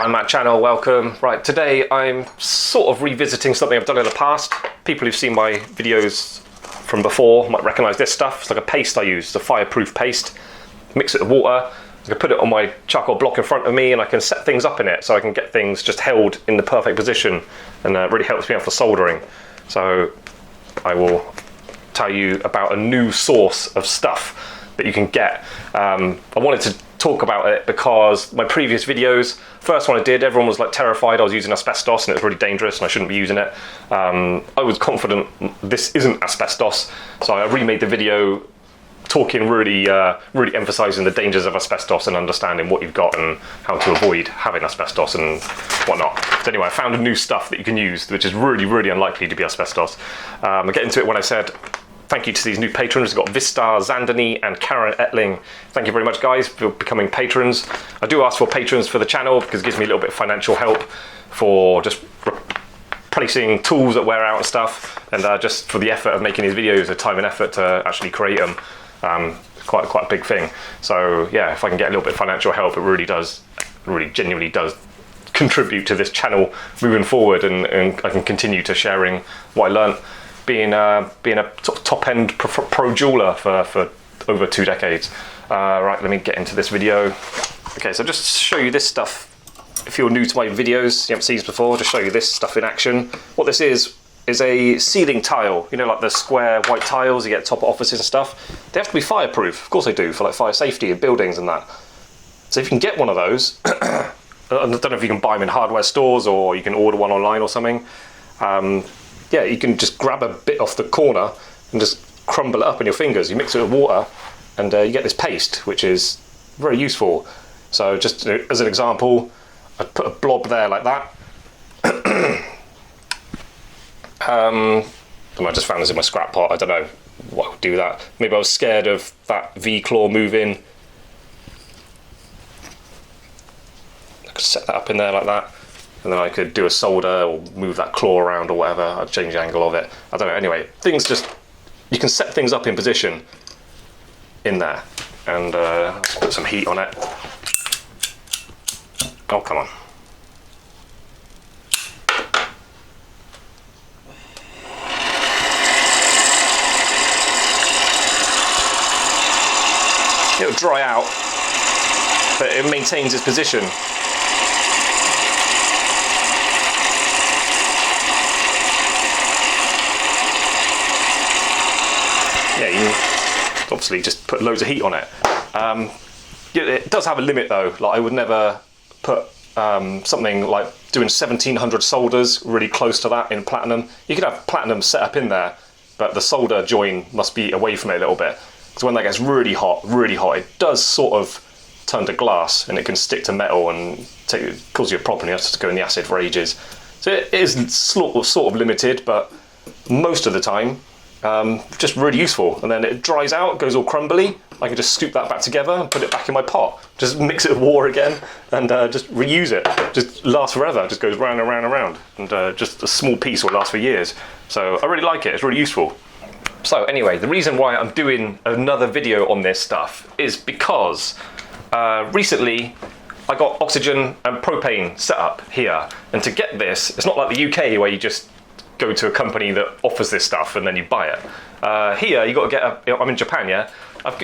Hi, Matt channel, welcome. Right, today I'm sort of revisiting something I've done in the past. People who've seen my videos from before might recognise this stuff. It's like a paste I use, it's a fireproof paste. Mix it with water, I can put it on my charcoal block in front of me and I can set things up in it so I can get things just held in the perfect position, and it really helps me out for soldering. So I will tell you about a new source of stuff that you can get. I wanted to talk about it because my previous videos, first one I did, everyone was like terrified I was using asbestos and it was really dangerous and I shouldn't be using it. I was confident this isn't asbestos, so I remade the video talking really emphasising the dangers of asbestos and understanding what you've got and how to avoid having asbestos and whatnot. So anyway, I found a new stuff that you can use which is really unlikely to be asbestos. I'll get into it when I said thank you to these new patrons. We've got Vistar, Zandani and Karen Etling. Thank you very much, guys, for becoming patrons. I do ask for patrons for the channel because it gives me a little bit of financial help for just replacing tools that wear out and stuff, and just for the effort of making these videos, the time and effort to actually create them. Quite a big thing. So yeah, if I can get a little bit of financial help, it really genuinely does contribute to this channel moving forward, and I can continue to sharing what I learned being a sort of top-end pro jeweler for over 2 decades. Right, let me get into this video. Okay, so just to show you this stuff, if you're new to my videos, you haven't seen this before, just show you this stuff in action. What this is a ceiling tile. You know, like the square white tiles you get at top of offices and stuff? They have to be fireproof. Of course they do, for like fire safety in buildings and that. So if you can get one of those, I don't know if you can buy them in hardware stores or you can order one online or something. Yeah, you can just grab a bit off the corner and just crumble it up in your fingers. You mix it with water and you get this paste, which is very useful. So just as an example, I'd put a blob there like that. I just found this in my scrap pot. I don't know what would do that. Maybe I was scared of that V-claw moving. I could set that up in there like that. And then I could do a solder or move that claw around or whatever. I'd change the angle of it. I don't know. Anyway, things just, you can set things up in position in there. And let's put some heat on it. Oh, come on. It'll dry out, but it maintains its position. Yeah, you can obviously just put loads of heat on it. It does have a limit though. Like I would never put something like doing 1700 solders really close to that in platinum. You can have platinum set up in there, but the solder join must be away from it a little bit. Because when that gets really hot, it does sort of turn to glass and it can stick to metal and cause you a problem. You have to go in the acid for ages. So it is sort of limited, but most of the time, just really useful. And then it dries out, goes all crumbly. I can just scoop that back together and put it back in my pot. Just mix it with water again and just reuse it. Just lasts forever, just goes round and round and round. And just a small piece will last for years. So I really like it, it's really useful. So anyway, the reason why I'm doing another video on this stuff is because recently I got oxygen and propane set up here. And to get this, it's not like the UK where you just go to a company that offers this stuff and then you buy it. Here, you got to get I'm in Japan, yeah?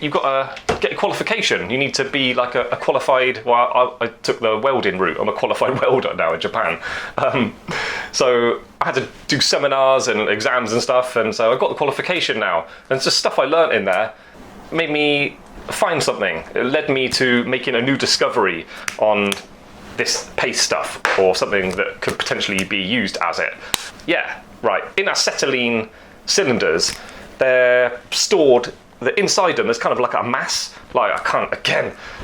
You've got to get a qualification. You need to be like a qualified, well, I took the welding route. I'm a qualified welder now in Japan. So I had to do seminars and exams and stuff, and so I got the qualification now. And it's just stuff I learnt in there made me find something. It led me to making a new discovery on this paste stuff, or something that could potentially be used as it. Yeah, right. In acetylene cylinders, they're stored, inside them there's kind of like a mass. Like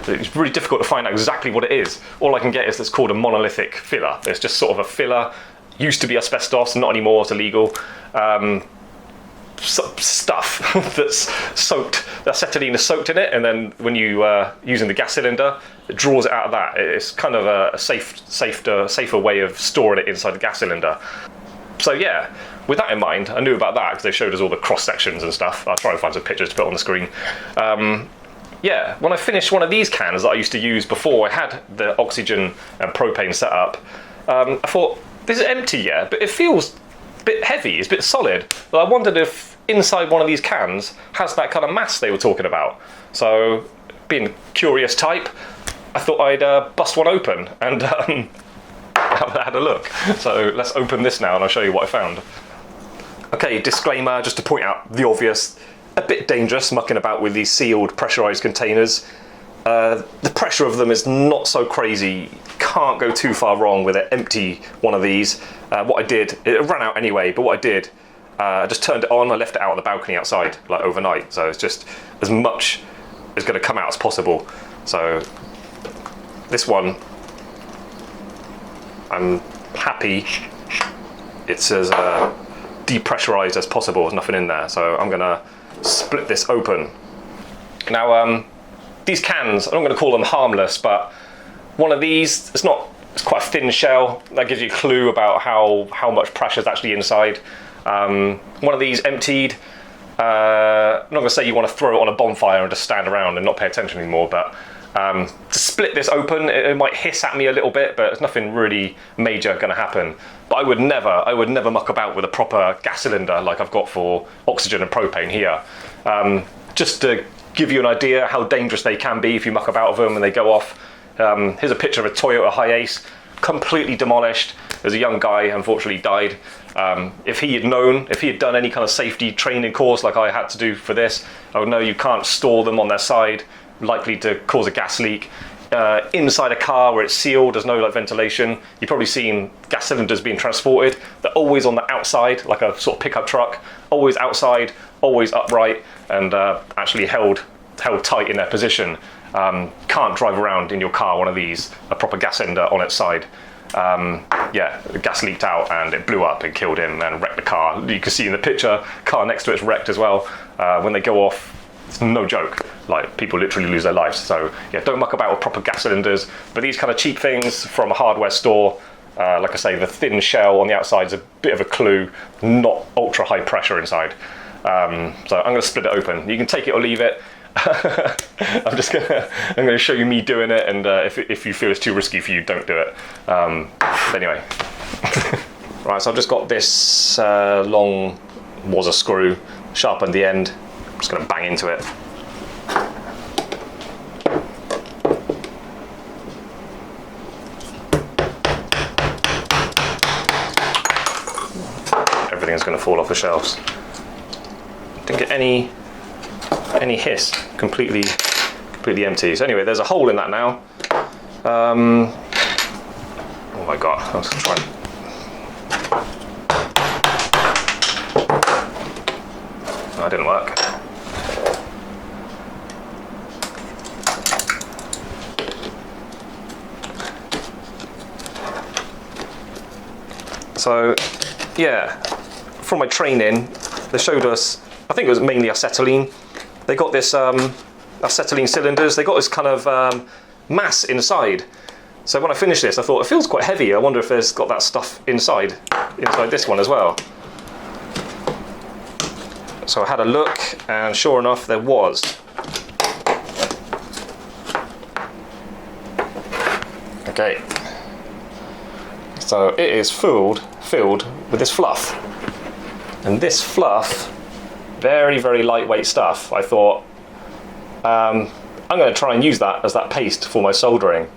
it's really difficult to find out exactly what it is. All I can get is that's called a monolithic filler. It's just sort of a filler. Used to be asbestos, not anymore, it's illegal. Stuff that's soaked, the acetylene is soaked in it, and then when you using the gas cylinder, it draws it out of that. It's kind of a safer way of storing it inside the gas cylinder. So yeah, with that in mind, I knew about that because they showed us all the cross sections and stuff. I'll try and find some pictures to put on the screen. yeah, when I finished one of these cans that I used to use before I had the oxygen and propane set up, I thought, this is empty, yeah, but it feels a bit heavy, it's a bit solid. But I wondered if inside one of these cans has that kind of mass they were talking about. So, being a curious type, I thought I'd bust one open and had a look. So let's open this now and I'll show you what I found. Okay, disclaimer, just to point out the obvious, a bit dangerous mucking about with these sealed pressurized containers. The pressure of them is not so crazy, can't go too far wrong with an empty one of these. What I did, it ran out anyway, but what I did, I just turned it on, I left it out on the balcony outside, like overnight, so it's just as much as going to come out as possible. So this one, I'm happy it's as depressurized as possible, there's nothing in there, so I'm going to split this open. Now these cans, I'm not going to call them harmless, but one of these, it's quite a thin shell, that gives you a clue about how much pressure is actually inside. One of these emptied, I'm not going to say you want to throw it on a bonfire and just stand around and not pay attention anymore, but to split this open, it might hiss at me a little bit, but there's nothing really major going to happen. But I would never muck about with a proper gas cylinder like I've got for oxygen and propane here. Just to give you an idea how dangerous they can be if you muck about with them and they go off. Here's a picture of a Toyota Hiace, completely demolished. There's a young guy, unfortunately died. If he had done any kind of safety training course like I had to do for this, I would know you can't store them on their side, likely to cause a gas leak. Inside a car where it's sealed, there's no ventilation. You've probably seen gas cylinders being transported. They're always on the outside, like a sort of pickup truck, always outside, always upright, and actually held tight in their position. Can't drive around in your car one of these, a proper gas cylinder on its side. Yeah, the gas leaked out and it blew up and killed him and wrecked the car. You can see in the picture, car next to it's wrecked as well. When they go off, it's no joke, like people literally lose their lives. So yeah, don't muck about with proper gas cylinders, but these kind of cheap things from a hardware store, like I say, the thin shell on the outside is a bit of a clue, not ultra high pressure inside. So I'm going to split it open. You can take it or leave it. I'm going to show you me doing it, and if you feel it's too risky for you, don't do it. Anyway, right. So I've just got this long Wazzer screw, sharpened the end. I'm just going to bang into it. Everything's going to fall off the shelves. Didn't get any hiss. Completely empty. So anyway, there's a hole in that now. Oh my god, I was trying. No, it didn't work. So yeah, from my training, they showed us, I think it was mainly acetylene. They got this acetylene cylinders, they got this kind of mass inside. So when I finished this, I thought, it feels quite heavy. I wonder if there's got that stuff inside this one as well. So I had a look, and sure enough, there was. Okay. So it is filled with this fluff. And this fluff, very, very lightweight stuff. I thought, I'm going to try and use that as that paste for my soldering.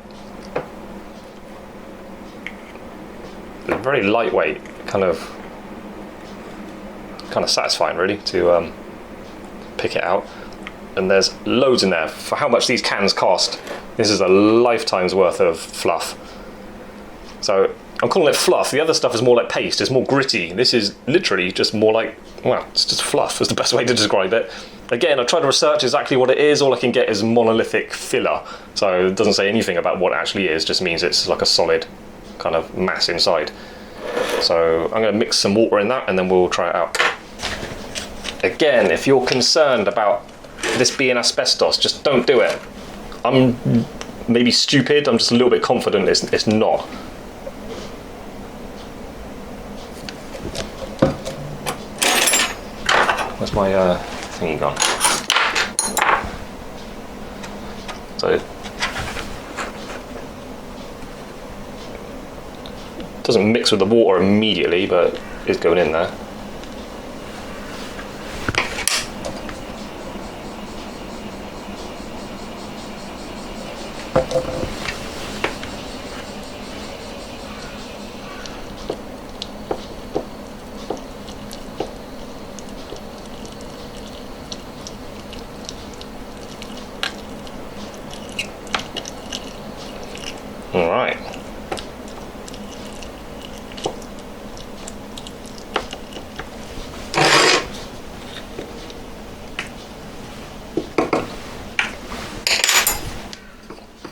It's very lightweight, kind of satisfying really to pick it out. And there's loads in there. For how much these cans cost, this is a lifetime's worth of fluff. So I'm calling it fluff. The other stuff is more like paste, it's more gritty. This is literally just more like, well, it's just fluff is the best way to describe it. Again, I tried to research exactly what it is. All I can get is monolithic filler. So it doesn't say anything about what it actually is, just means it's like a solid kind of mass inside. So I'm going to mix some water in that and then we'll try it out. Again, if you're concerned about this being asbestos, just don't do it. I'm maybe stupid, I'm just a little bit confident it's not. Where's my thingy gone? So it doesn't mix with the water immediately, but it's going in there. All right.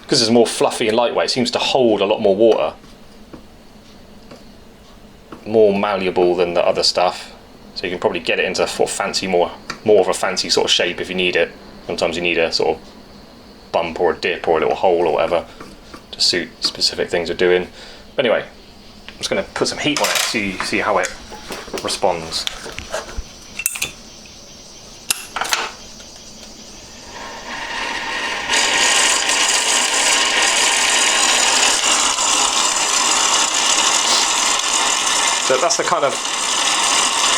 Because it's more fluffy and lightweight, it seems to hold a lot more water. More malleable than the other stuff. So you can probably get it into sort of fancy, more of a fancy sort of shape if you need it. Sometimes you need a sort of bump or a dip or a little hole or whatever to suit specific things you're doing. But anyway, I'm just going to put some heat on it, see how it responds. So that's the kind of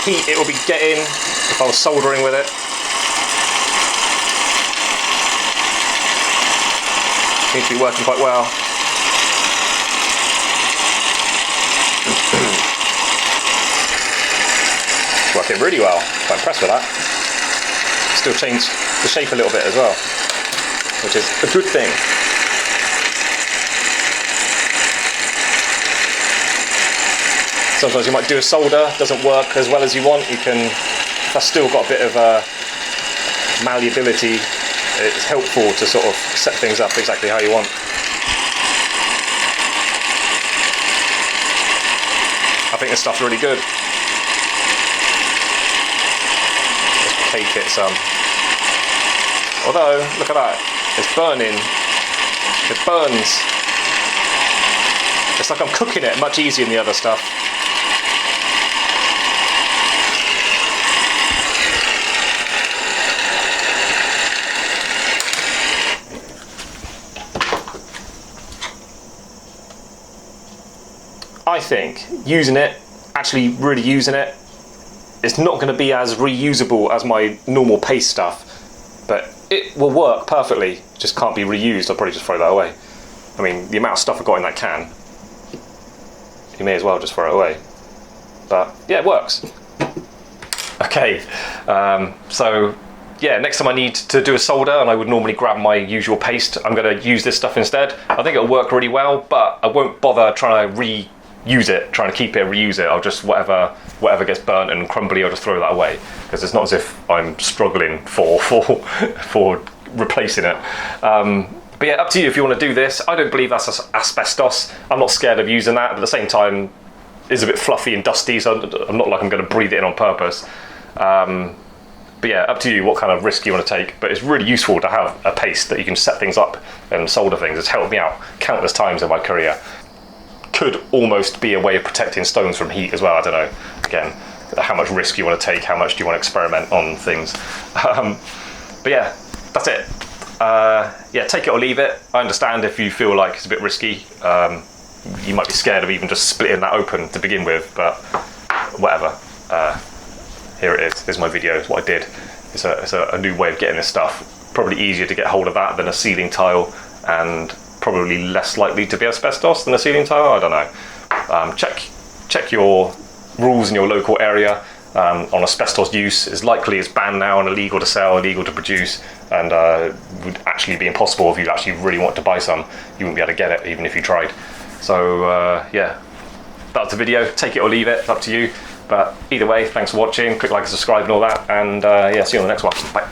heat it will be getting if I was soldering with it. Seems to be working quite well. Working really well. Quite impressed with that. Still changed the shape a little bit as well, which is a good thing. Sometimes you might do a solder, doesn't work as well as you want. You can, if that's still got a bit of malleability, it's helpful to sort of set things up exactly how you want. I think this stuff's really good. Let's cake it some. Although, look at that, it's burning. It burns. It's like I'm cooking it much easier than the other stuff. I think using it, actually really using it, it's not going to be as reusable as my normal paste stuff, but it will work perfectly. Just can't be reused. I'll probably just throw that away. I mean, the amount of stuff I've got in that can, you may as well just throw it away. But yeah, it works. Okay, so yeah, next time I need to do a solder and I would normally grab my usual paste, I'm going to use this stuff instead. I think it'll work really well, but I won't bother trying to reuse it, trying to keep it and reuse it. I'll just, whatever gets burnt and crumbly, I'll just throw that away, because it's not as if I'm struggling for replacing it. But yeah, up to you if you want to do this. I don't believe that's asbestos. I'm not scared of using that, but at the same time, it's a bit fluffy and dusty, so I'm not like I'm going to breathe it in on purpose. But yeah, up to you what kind of risk you want to take. But it's really useful to have a paste that you can set things up and solder things. It's helped me out countless times in my career. Could almost be a way of protecting stones from heat as well. I don't know. Again, how much risk you want to take, how much do you want to experiment on things. But yeah, that's it. Yeah, take it or leave it. I understand if you feel like it's a bit risky. You might be scared of even just splitting that open to begin with, but whatever. Here it is. Here's my video. It's what I did. It's a new way of getting this stuff. Probably easier to get hold of that than a ceiling tile, and probably less likely to be asbestos than a ceiling tile. I don't know. Check your rules in your local area on asbestos use. It's likely it's banned now and illegal to sell, illegal to produce, and would actually be impossible if you actually really want to buy some. You wouldn't be able to get it even if you tried. So yeah, that's the video. Take it or leave it. It's up to you. But either way, thanks for watching. Click like and subscribe and all that. And yeah, see you on the next one. Bye.